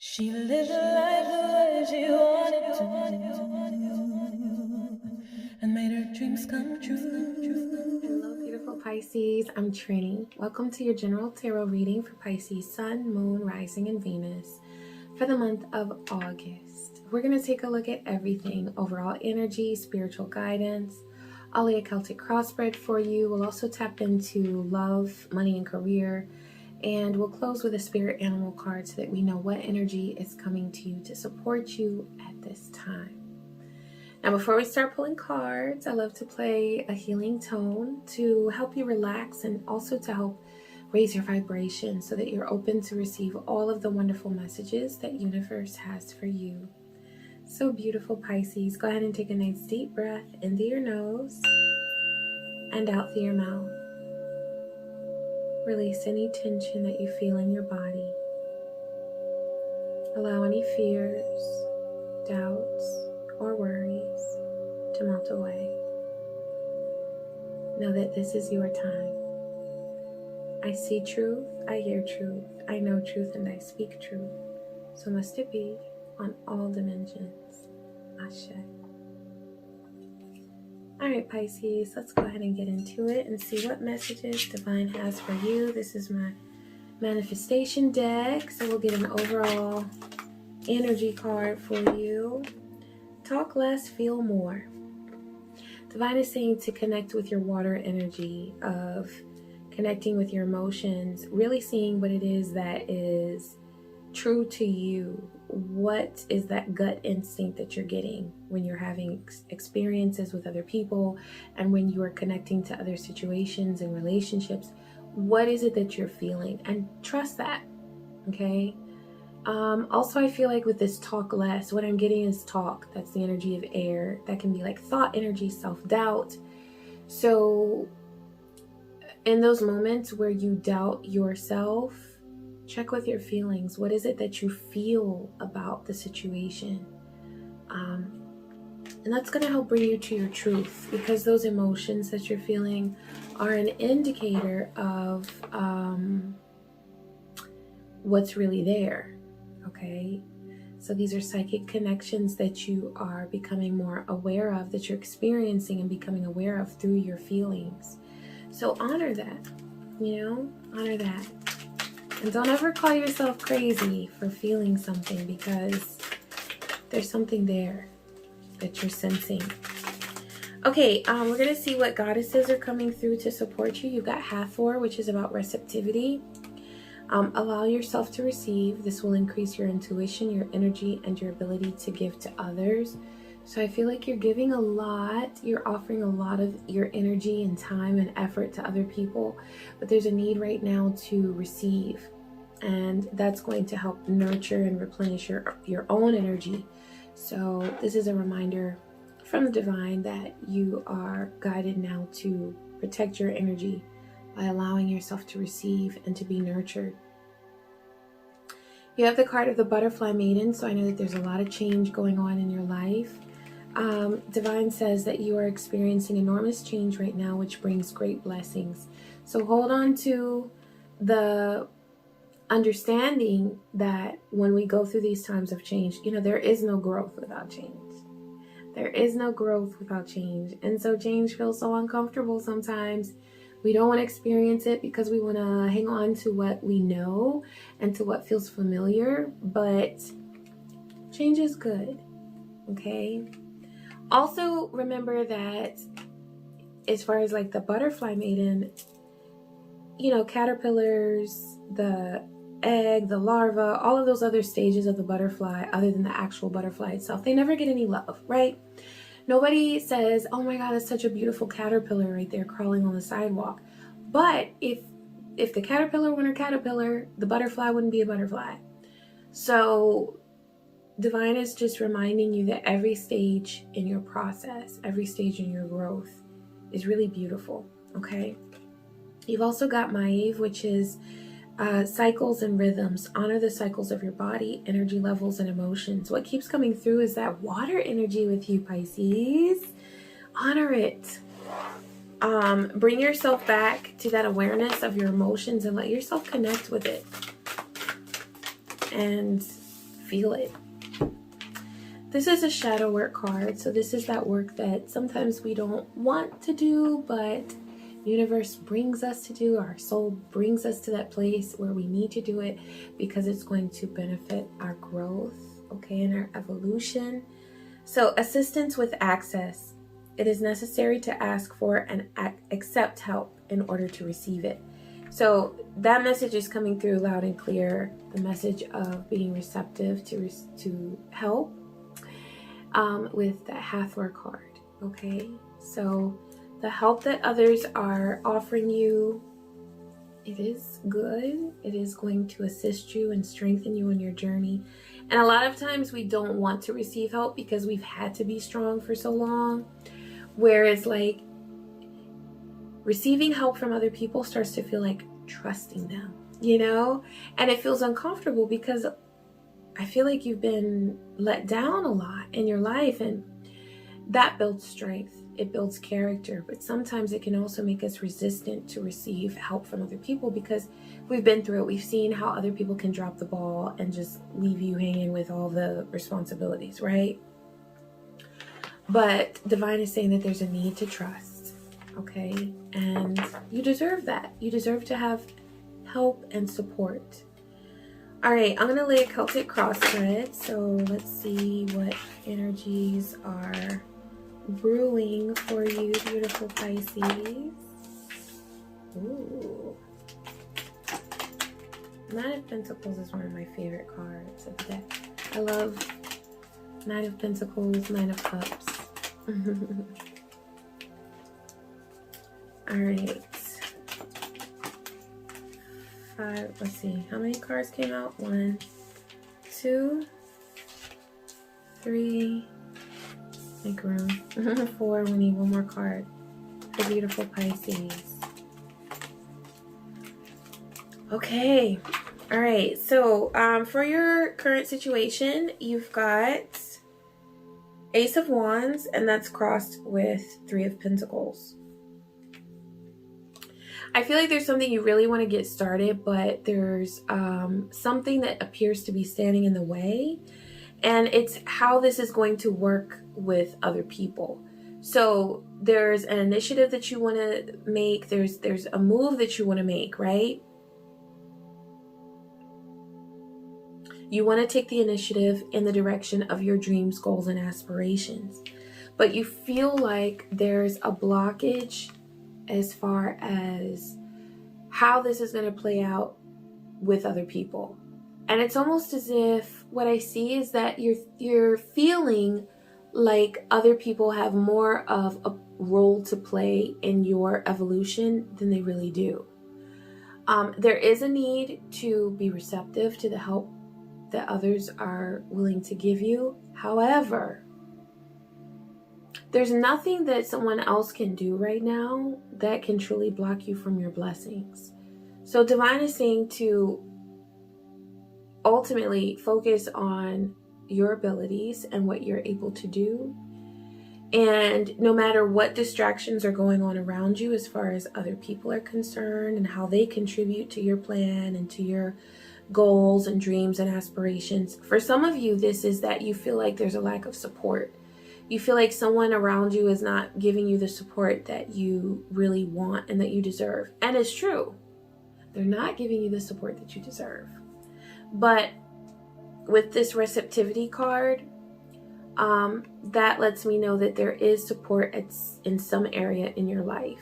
She lived life the way she wanted to and made her dreams come true. Hello, beautiful Pisces. I'm Trini. Welcome to your general tarot reading for Pisces Sun, Moon, Rising, and Venus for the month of August. We're going to take a look at everything: overall energy, spiritual guidance. I'll lay a Celtic crossbreed for you. We'll also tap into love, money, and career. And we'll close with a spirit animal card so that we know what energy is coming to you to support you at this time. Now, before we start pulling cards, I love to play a healing tone to help you relax and also to help raise your vibration so that you're open to receive all of the wonderful messages that universe has for you. So beautiful, Pisces. Go ahead and take a nice deep breath in through your nose and out through your mouth. Release any tension that you feel in your body. Allow any fears, doubts, or worries to melt away. Know that this is your time. I see truth, I hear truth, I know truth, and I speak truth. So must it be on all dimensions. Ashe. Alright, Pisces, let's go ahead and get into it and see what messages Divine has for you. This is my manifestation deck, so we'll get an overall energy card for you. Talk less, feel more. Divine is saying to connect with your water energy of connecting with your emotions, really seeing what it is that is true to you. What is that gut instinct that you're getting when you're having experiences with other people and when you are connecting to other situations and relationships? What is it that you're feeling? And trust that, okay? Also, I feel like with this talk less, what I'm getting is talk. That's the energy of air. That can be like thought energy, self-doubt. So in those moments where you doubt yourself, check with your feelings. What is it that you feel about the situation? And that's going to help bring you to your truth, because those emotions that you're feeling are an indicator of what's really there. Okay, so these are psychic connections that you are becoming more aware of, that you're experiencing and becoming aware of through your feelings. So honor that, honor that. And don't ever call yourself crazy for feeling something, because there's something there that you're sensing. Okay, we're going to see what goddesses are coming through to support you. You've got Hathor, which is about receptivity. Allow yourself to receive. This will increase your intuition, your energy, and your ability to give to others. So I feel like you're giving a lot. You're offering a lot of your energy and time and effort to other people. But there's a need right now to receive. And that's going to help nurture and replenish your own energy. So this is a reminder from the divine that you are guided now to protect your energy by allowing yourself to receive and to be nurtured. You have the card of the Butterfly Maiden, so I know that there's a lot of change going on in your life. Divine says that you are experiencing enormous change right now, which brings great blessings. So hold on to the understanding that when we go through these times of change, there is no growth without change. There is no growth without change. And so change feels so uncomfortable sometimes. We don't want to experience it because we want to hang on to what we know and to what feels familiar, but change is good, okay? Also, remember that as far as like the Butterfly Maiden, caterpillars, the egg, the larva, all of those other stages of the butterfly, other than the actual butterfly itself, they never get any love, right? Nobody says, oh my God, that's such a beautiful caterpillar right there crawling on the sidewalk. But if the caterpillar weren't a caterpillar, the butterfly wouldn't be a butterfly. So Divine is just reminding you that every stage in your process, every stage in your growth is really beautiful, okay? You've also got Maeve, which is cycles and rhythms. Honor the cycles of your body, energy levels, and emotions. What keeps coming through is that water energy with you, Pisces. Honor it. Bring yourself back to that awareness of your emotions and let yourself connect with it. And feel it. This is a shadow work card. So this is that work that sometimes we don't want to do, but universe brings us to do. Our soul brings us to that place where we need to do it because it's going to benefit our growth, okay, and our evolution. So assistance with access. It is necessary to ask for and accept help in order to receive it. So that message is coming through loud and clear. The message of being receptive to help with the Hathor card. Okay, so the help that others are offering you, it is good. It is going to assist you and strengthen you on your journey. And a lot of times we don't want to receive help because we've had to be strong for so long. Whereas like receiving help from other people starts to feel like trusting them, you know? And it feels uncomfortable because I feel like you've been let down a lot in your life, and that builds strength. It builds character, but sometimes it can also make us resistant to receive help from other people because we've been through it. We've seen how other people can drop the ball and just leave you hanging with all the responsibilities, right? But Divine is saying that there's a need to trust, okay? And you deserve that. You deserve to have help and support. All right, I'm going to lay a Celtic cross thread. So let's see what energies are brewing for you, beautiful Pisces. Ooh. Nine of Pentacles is one of my favorite cards of the deck. I love Nine of Pentacles, Nine of Cups. All right. Let's see. How many cards came out? 1, 2, 3. Make room. 4. We need one more card. The beautiful Pisces. Okay. All right. So for your current situation, you've got Ace of Wands, and that's crossed with 3 of Pentacles. I feel like there's something you really want to get started, but there's something that appears to be standing in the way, and it's how this is going to work with other people. So there's an initiative that you want to make. There's a move that you want to make, right? You want to take the initiative in the direction of your dreams, goals, and aspirations, but you feel like there's a blockage as far as how this is going to play out with other people. And it's almost as if what I see is that you're feeling like other people have more of a role to play in your evolution than they really do. There is a need to be receptive to the help that others are willing to give you. However, there's nothing that someone else can do right now that can truly block you from your blessings. So Divine is saying to ultimately focus on your abilities and what you're able to do. And no matter what distractions are going on around you as far as other people are concerned and how they contribute to your plan and to your goals and dreams and aspirations. For some of you, this is that you feel like there's a lack of support. You feel like someone around you is not giving you the support that you really want and that you deserve. And it's true. They're not giving you the support that you deserve. But with this receptivity card, that lets me know that there is support in some area in your life.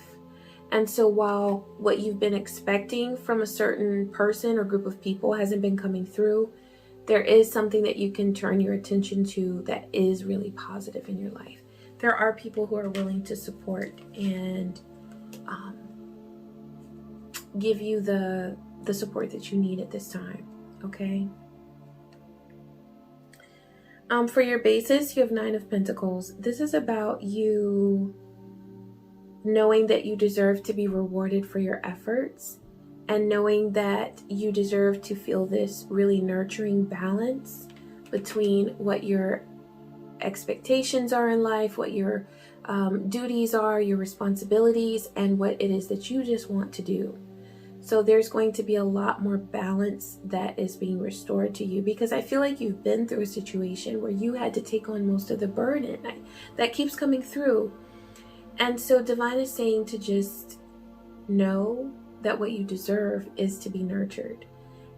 And so while what you've been expecting from a certain person or group of people hasn't been coming through, there is something that you can turn your attention to that is really positive in your life. There are people who are willing to support and give you the support that you need at this time, okay? For your basis, you have 9 of Pentacles. This is about you knowing that you deserve to be rewarded for your efforts and knowing that you deserve to feel this really nurturing balance between what your expectations are in life, what your duties are, your responsibilities, and what it is that you just want to do. So there's going to be a lot more balance that is being restored to you, because I feel like you've been through a situation where you had to take on most of the burden. That keeps coming through. And so divine is saying to just know that what you deserve is to be nurtured.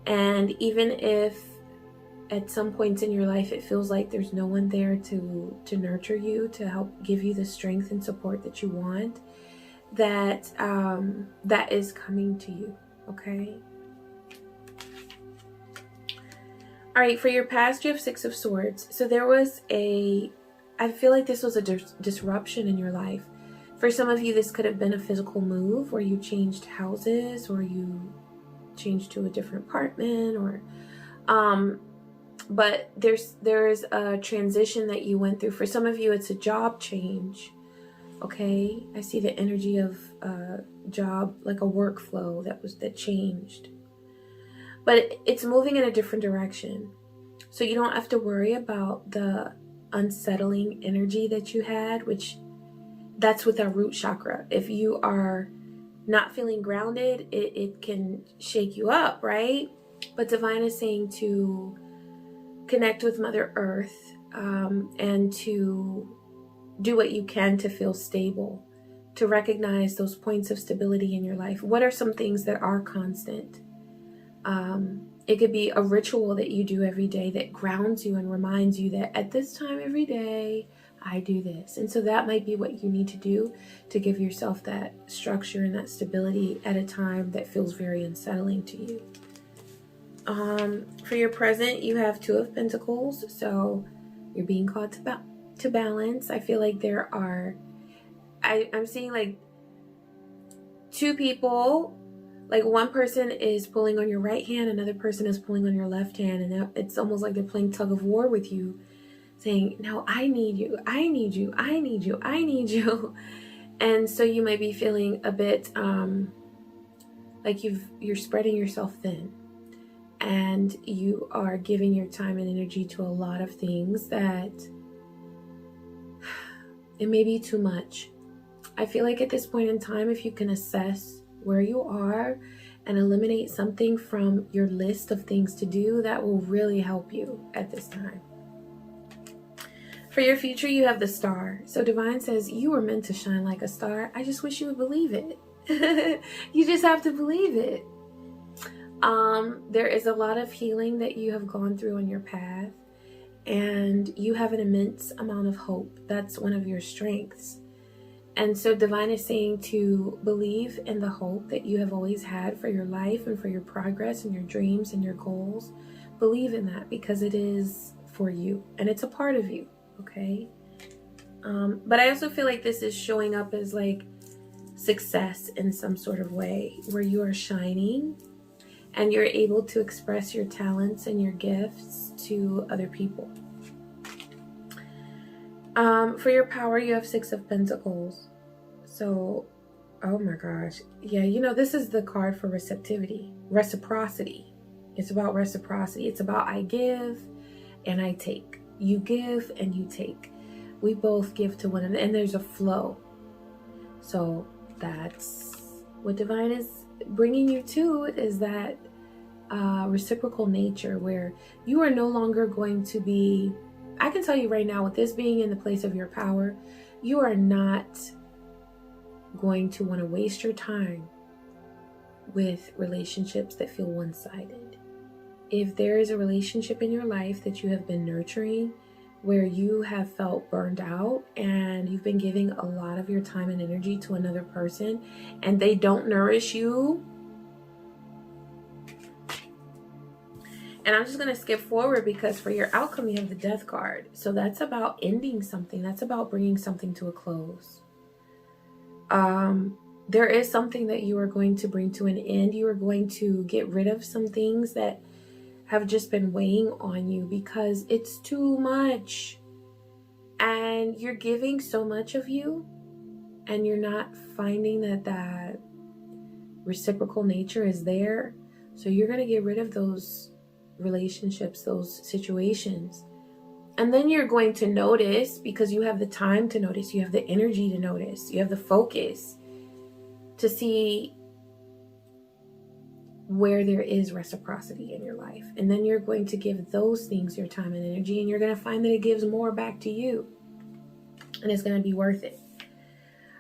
And even if at some points in your life it feels like there's no one there to nurture you, to help give you the strength and support that you want, that that is coming to you. Okay. All right, for your past, you have Six of Swords. So there was I feel like this was a disruption in your life. For some of you, this could have been a physical move where you changed houses, or you changed to a different apartment, or but there is a transition that you went through. For some of you, it's a job change. Okay, I see the energy of a job, like a workflow that changed, but it's moving in a different direction. So you don't have to worry about the unsettling energy that you had, which that's with our root chakra. If you are not feeling grounded, it can shake you up, right? But divine is saying to connect with Mother Earth, and to do what you can to feel stable, to recognize those points of stability in your life. What are some things that are constant? It could be a ritual that you do every day that grounds you and reminds you that at this time every day I do this. And so that might be what you need to do to give yourself that structure and that stability at a time that feels very unsettling to you. For your present, you have Two of Pentacles. So you're being called to balance. I feel like there are, I'm seeing like two people, like one person is pulling on your right hand, another person is pulling on your left hand, and it's almost like they're playing tug of war with you, saying, no, I need you, I need you, I need you, I need you. And so you might be feeling a bit like you're spreading yourself thin, and you are giving your time and energy to a lot of things that it may be too much. I feel like at this point in time, if you can assess where you are and eliminate something from your list of things to do, that will really help you at this time. For your future, you have the Star. So divine says you were meant to shine like a star. I just wish you would believe it. You just have to believe it. There is a lot of healing that you have gone through on your path, and you have an immense amount of hope. That's one of your strengths. And so divine is saying to believe in the hope that you have always had for your life and for your progress and your dreams and your goals. Believe in that, because it is for you and it's a part of you. Okay. But I also feel like this is showing up as like success in some sort of way, where you are shining and you're able to express your talents and your gifts to other people. For your power, you have Six of Pentacles. So, oh my gosh. Yeah, you know, this is the card for receptivity, reciprocity. It's about reciprocity. It's about I give and I take. You give and you take. We both give to one another, and there's a flow. So that's what divine is bringing you to, is that reciprocal nature, where you are no longer going to be, I can tell you right now, with this being in the place of your power, you are not going to want to waste your time with relationships that feel one-sided. If there is a relationship in your life that you have been nurturing, where you have felt burned out and you've been giving a lot of your time and energy to another person and they don't nourish you, and I'm just going to skip forward because for your outcome, you have the Death card. So that's about ending something. That's about bringing something to a close. There is something that you are going to bring to an end. You are going to get rid of some things that have just been weighing on you because it's too much. And you're giving so much of you and you're not finding that reciprocal nature is there. So you're going to get rid of those relationships, those situations. And then you're going to notice, because you have the time to notice, you have the energy to notice, you have the focus to see where there is reciprocity in your life. And then you're going to give those things your time and energy, and you're going to find that it gives more back to you. And it's going to be worth it.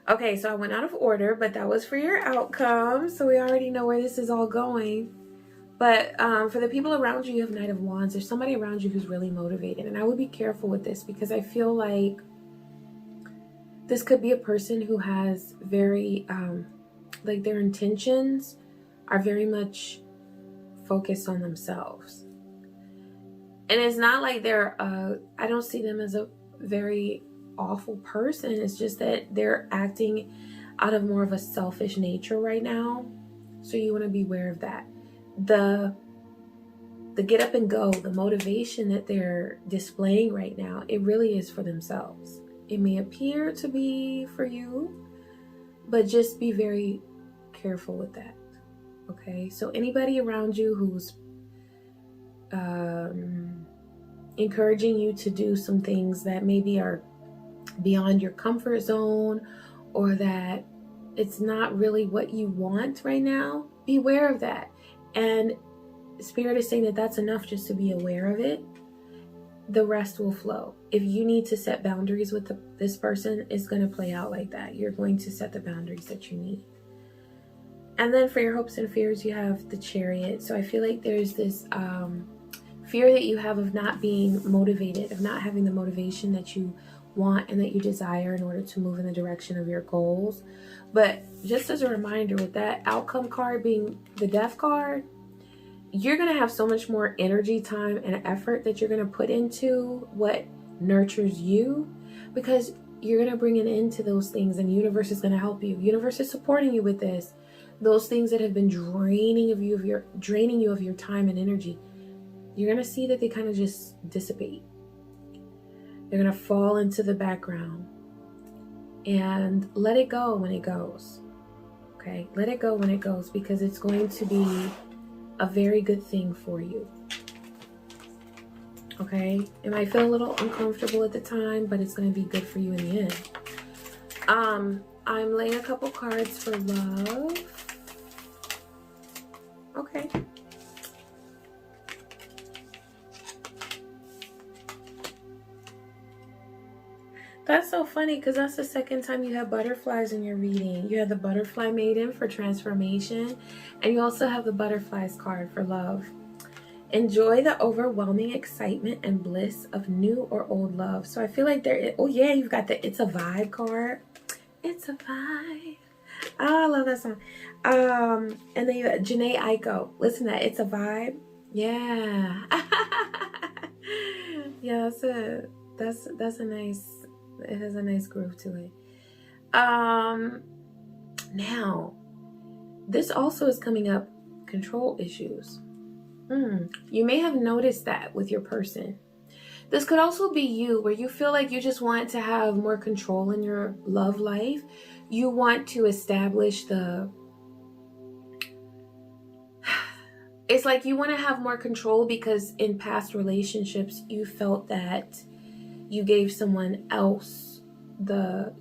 Okay, so I went out of order, but that was for your outcome. So we already know where this is all going. But for the people around you, you have Knight of Wands. There's somebody around you who's really motivated. And I would be careful with this, because I feel like this could be a person who has very, like their intentions are very much focused on themselves. And it's not like they're, I don't see them as a very awful person. It's just that they're acting out of more of a selfish nature right now. So you want to be aware of that. The get up and go, the motivation that they're displaying right now, it really is for themselves. It may appear to be for you, but just be very careful with that. Okay, so anybody around you who's encouraging you to do some things that maybe are beyond your comfort zone, or that it's not really what you want right now, beware of that. And Spirit is saying that that's enough just to be aware of it. The rest will flow. If you need to set boundaries with this person, it's going to play out like that. You're going to set the boundaries that you need. And then for your hopes and fears, you have the Chariot. So I feel like there's this fear that you have of not being motivated, of not having the motivation that you want and that you desire in order to move in the direction of your goals. But just as a reminder, with that outcome card being the Death card, you're going to have so much more energy, time, and effort that you're going to put into what nurtures you, because you're going to bring an end to those things, and the universe is going to help you. The universe is supporting you with this. Those things that have been draining you of your time and energy, you're going to see that they kind of just dissipate. They're going to fall into the background, and let it go when it goes. Okay, let it go when it goes, because it's going to be a very good thing for you. Okay, it might feel a little uncomfortable at the time, but it's going to be good for you in the end. I'm laying a couple cards for love. Okay. That's so funny, because that's the second time you have butterflies in your reading. You have the Butterfly Maiden for transformation, and you also have the Butterflies card for love. Enjoy the overwhelming excitement and bliss of new or old love. So I feel like oh yeah, you've got the It's a Vibe card. It's a vibe. Oh, I love that song. And then you got Jhené Aiko. Listen to that. It's a Vibe. Yeah. Yeah, that's a nice, it has a nice groove to it. Now, this also is coming up, control issues. You may have noticed that with your person. This could also be you, where you feel like you just want to have more control in your love life. You want to establish it's like you want to have more control, because in past relationships, you felt that you gave someone else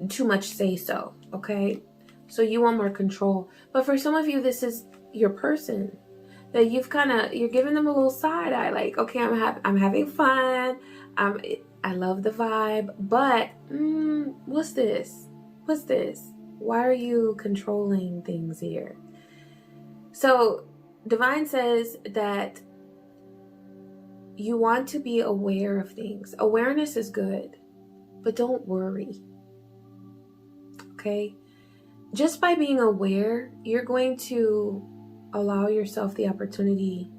too much say so. Okay, so you want more control. But for some of you, this is your person that you're giving them a little side eye, like, okay, I'm having fun, I love the vibe, but what's this? Why are you controlling things here? So Divine says that you want to be aware of things. Awareness is good, but don't worry. Okay? Just by being aware, you're going to allow yourself the opportunity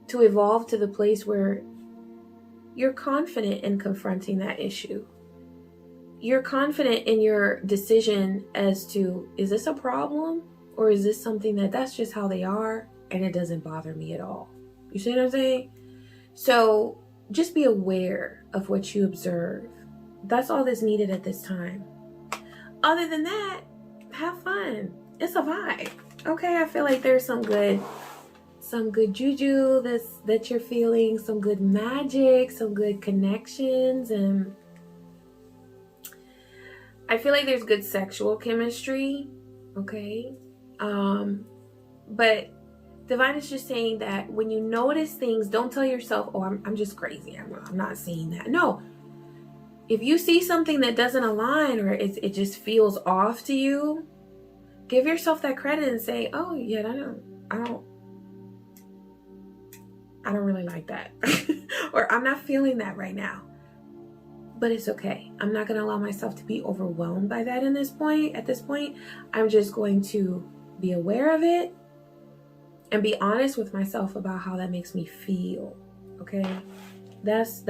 to evolve to the place where you're confident in confronting that issue. You're confident in your decision as to, is this a problem, or is this something that's just how they are and it doesn't bother me at all? You see what I'm saying? So just be aware of what you observe. That's all that's needed at this time. Other than that, have fun. It's a vibe. Okay, I feel like there's some good juju that you're feeling, some good magic, some good connections, and I feel like there's good sexual chemistry. Okay. But Divine is just saying that when you notice things, don't tell yourself, oh, I'm just crazy. I'm not seeing that. No. If you see something that doesn't align or it just feels off to you, give yourself that credit and say, oh, yeah, I don't really like that. Or I'm not feeling that right now. But it's okay. I'm not going to allow myself to be overwhelmed by that at this point. I'm just going to be aware of it and be honest with myself about how that makes me feel. Okay? That's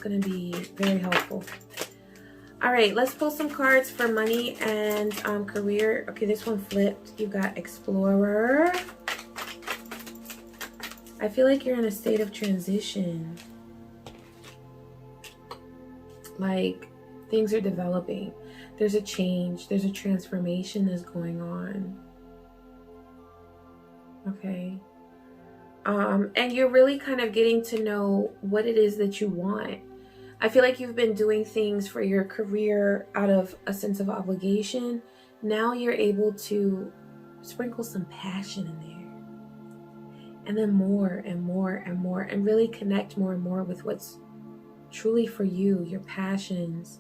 going to be very helpful. All right, let's pull some cards for money and career. Okay, this one flipped. You got Explorer. I feel like you're in a state of transition. Like things are developing. There's a change. There's a transformation that's going on. Okay. And you're really kind of getting to know what it is that you want. I feel like you've been doing things for your career out of a sense of obligation. Now you're able to sprinkle some passion in there. And then more and more and more, and really connect more and more with what's truly for you, your passions.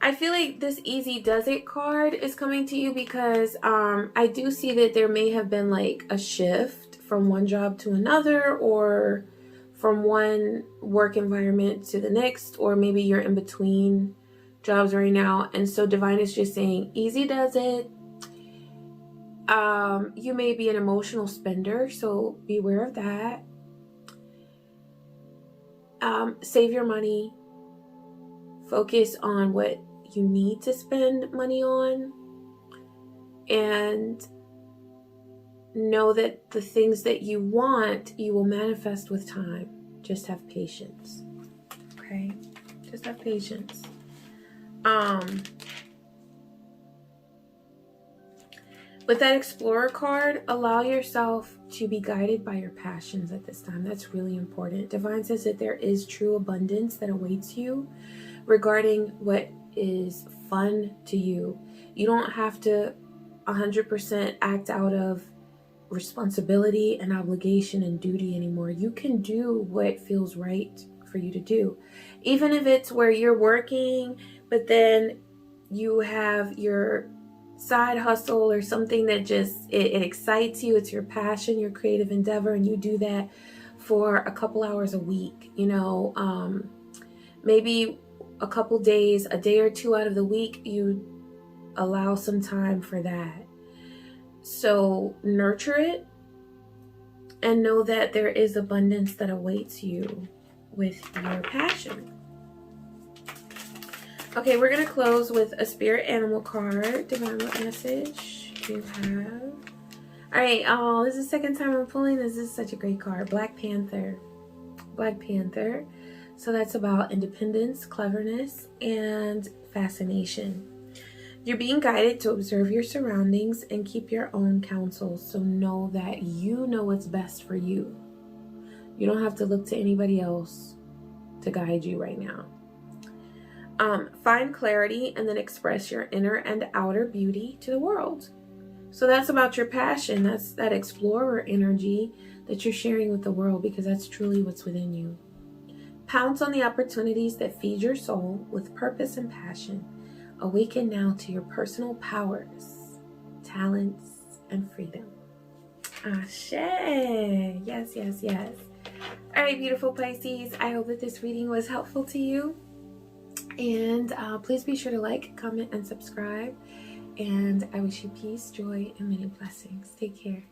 I feel like this Easy Does It card is coming to you because I do see that there may have been like a shift from one job to another, or from one work environment to the next, or maybe you're in between jobs right now. And so Divine is just saying, easy does it. You may be an emotional spender, so be aware of that. Save your money. Focus on what you need to spend money on. And know that the things that you want, you will manifest with time. Just have patience. Okay? Just have patience. With that Explorer card, allow yourself to be guided by your passions at this time. That's really important. Divine says that there is true abundance that awaits you regarding what is fun to you. You don't have to 100% act out of responsibility and obligation and duty anymore. You can do what feels right for you to do. Even if it's where you're working, but then you have your side hustle or something that just it excites you. It's your passion, your creative endeavor, and you do that for a couple hours a week. Maybe a couple days, a day or two out of the week, you allow some time for that. So nurture it and know that there is abundance that awaits you with your passion. Okay, we're going to close with a spirit animal card. Divine, what message do you have? All right. Oh, this is the second time I'm pulling this. This is such a great card. Black Panther. Black Panther. So that's about independence, cleverness, and fascination. You're being guided to observe your surroundings and keep your own counsel. So know that you know what's best for you. You don't have to look to anybody else to guide you right now. Find clarity and then express your inner and outer beauty to the world. So that's about your passion. That's that explorer energy that you're sharing with the world, because that's truly what's within you. Pounce on the opportunities that feed your soul with purpose and passion. Awaken now to your personal powers, talents, and freedom. Ashe. Yes, yes, yes. All right, beautiful Pisces. I hope that this reading was helpful to you. And please be sure to like, comment, and subscribe. And I wish you peace, joy, and many blessings. Take care.